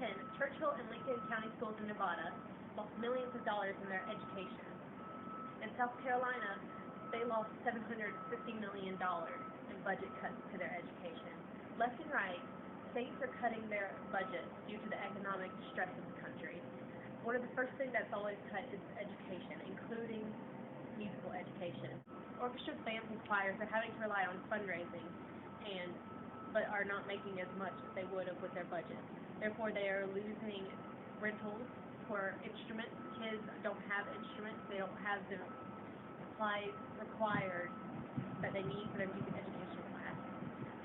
2010, Churchill and Lincoln County Schools in Nevada lost millions of dollars in their education. In South Carolina, they lost $750 million in budget cuts to their education. Left and right, states are cutting their budgets due to the economic distress of the country. One of the first things that's always cut is education, including musical education. Orchestras, bands, and choirs are having to rely on fundraising, but are not making as much as they would have with their budget. Therefore, they are losing rentals for instruments. Kids don't have instruments. They don't have the supplies required that they need for their music education class.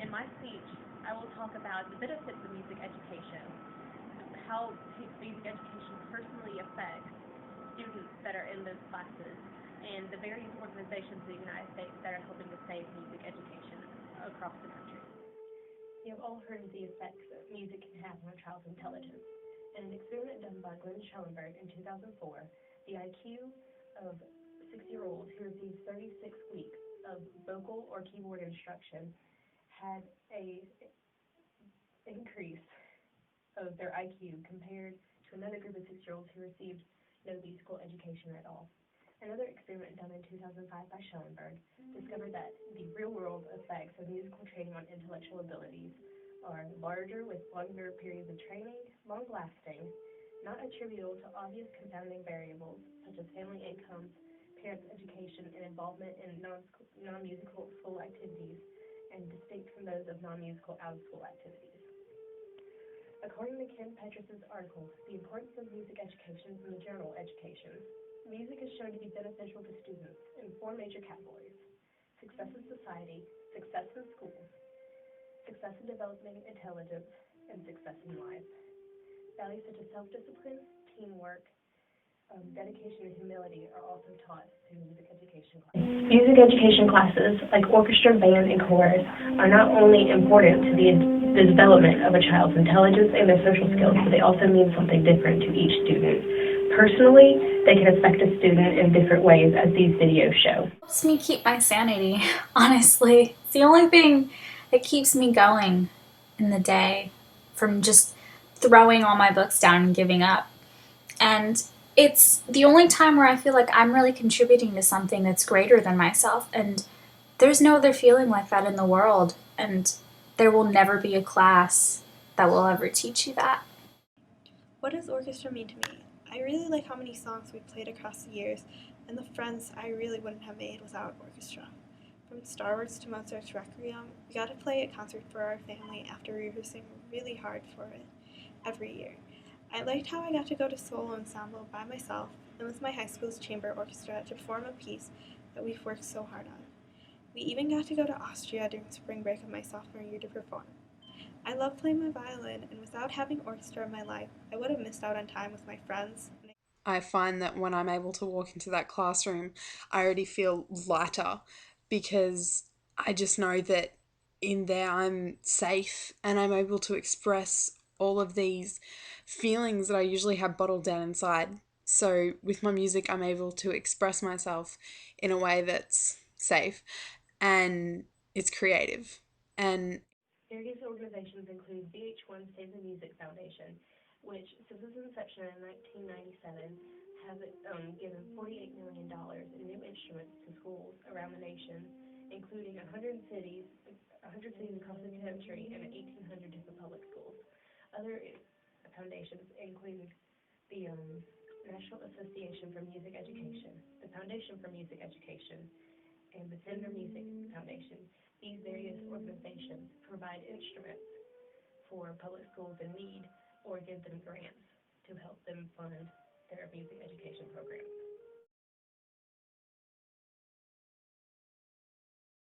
In my speech, I will talk about the benefits of music education, how music education personally affects students that are in those classes, and the various organizations in the United States that are helping to save music education across the country. You have all heard of the effects that music can have on a child's intelligence. In an experiment done by Schellenberg in 2004, the IQ of 6-year-olds who received 36 weeks of vocal or keyboard instruction had an increase of their IQ compared to another group of 6-year-olds who received no musical education at all. Another experiment done in 2005 by Schellenberg discovered that the real-world effects of musical training on intellectual abilities are larger with longer periods of training, long-lasting, not attributable to obvious confounding variables such as family incomes, parents' education, and involvement in non-musical school activities, and distinct from those of non-musical out-of-school activities. According to Petress's article, The Importance of Music Education from the journal Education, music is shown to be beneficial to students in 4 major categories: success in society, success in school, success in developing intelligence, and success in life. Values such as self-discipline, teamwork, dedication, and humility are also taught through music education classes. Music education classes, like orchestra, band, and chorus, are not only important to the development of a child's intelligence and their social skills, but they also mean something different to each student. Personally, they can affect a student in different ways, as these videos show. It helps me keep my sanity, honestly. It's the only thing that keeps me going in the day from just throwing all my books down and giving up. And it's the only time where I feel like I'm really contributing to something that's greater than myself. And there's no other feeling like that in the world. And there will never be a class that will ever teach you that. What does orchestra mean to me? I really like how many songs we played across the years and the friends I really wouldn't have made without orchestra. From Star Wars to Mozart's Requiem, we got to play a concert for our family after rehearsing really hard for it every year. I liked how I got to go to solo ensemble by myself and with my high school's chamber orchestra to perform a piece that we've worked so hard on. We even got to go to Austria during spring break of my sophomore year to perform. I love playing my violin, and without having orchestra in my life, I would have missed out on time with my friends. I find that when I'm able to walk into that classroom, I already feel lighter because I just know that in there I'm safe and I'm able to express all of these feelings that I usually have bottled down inside. So with my music, I'm able to express myself in a way that's safe and it's creative. And various organizations include VH1 Save the Music Foundation, which since its inception in 1997 has given $48 million in new instruments to schools around the nation, including 100 cities across the country and 1,800 different public schools. Other foundations include the National Association for Music Education, the Foundation for Music Education, and the Fender Music Foundation. These various organizations provide instruments for public schools in need or give them grants to help them fund their music education programs.